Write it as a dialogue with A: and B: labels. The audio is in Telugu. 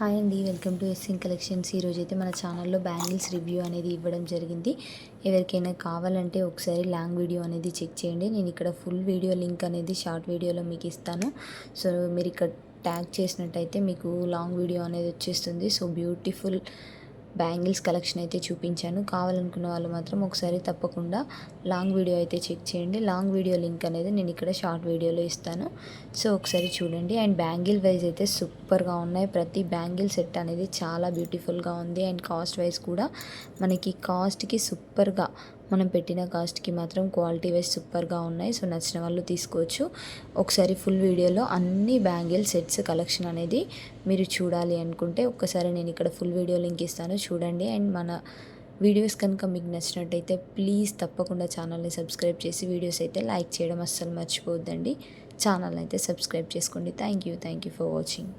A: హాయ్ అండి, వెల్కమ్ టు ఎస్ఎన్ కలెక్షన్స్. ఈరోజైతే మన ఛానల్లో బ్యాంగిల్స్ రివ్యూ అనేది ఇవ్వడం జరిగింది. ఎవరికైనా కావాలంటే ఒకసారి లాంగ్ వీడియో అనేది చెక్ చేయండి. నేను ఇక్కడ ఫుల్ వీడియో లింక్ అనేది షార్ట్ వీడియోలో మీకు ఇస్తాను. సో మీరు ఇక్కడ ట్యాగ్ చేసినట్టయితే మీకు లాంగ్ వీడియో అనేది వచ్చేస్తుంది. సో బ్యూటిఫుల్ బ్యాంగిల్స్ కలెక్షన్ అయితే చూపించాను. కావాలనుకున్న వాళ్ళు మాత్రం ఒకసారి తప్పకుండా లాంగ్ వీడియో అయితే చెక్ చేయండి. లాంగ్ వీడియో లింక్ అనేది నేను ఇక్కడ షార్ట్ వీడియోలో ఇస్తాను. సో ఒకసారి చూడండి. అండ్ బ్యాంగిల్ వైజ్ అయితే సూపర్గా ఉన్నాయి. ప్రతి బ్యాంగిల్ సెట్ అనేది చాలా బ్యూటిఫుల్గా ఉంది. అండ్ కాస్ట్ వైజ్ కూడా మనకి కాస్ట్కి సూపర్గా, మనం పెట్టిన కాస్ట్కి మాత్రం క్వాలిటీ వైజ్ సూపర్గా ఉన్నాయి. సో నచ్చిన వాళ్ళు తీసుకోవచ్చు. ఒకసారి ఫుల్ వీడియోలో అన్ని బ్యాంగిల్ సెట్స్ కలెక్షన్ అనేది మీరు చూడాలి అనుకుంటే ఒక్కసారి నేను ఇక్కడ ఫుల్ వీడియో లింక్ ఇస్తాను, చూడండి. అండ్ మన వీడియోస్ కనుక మీకు నచ్చినట్టయితే ప్లీజ్ తప్పకుండా ఛానల్ని సబ్స్క్రైబ్ చేసి వీడియోస్ అయితే లైక్ చేయడం అస్సలు మర్చిపోవద్దండి. ఛానల్ అయితే సబ్స్క్రైబ్ చేసుకోండి. Thank you for watching.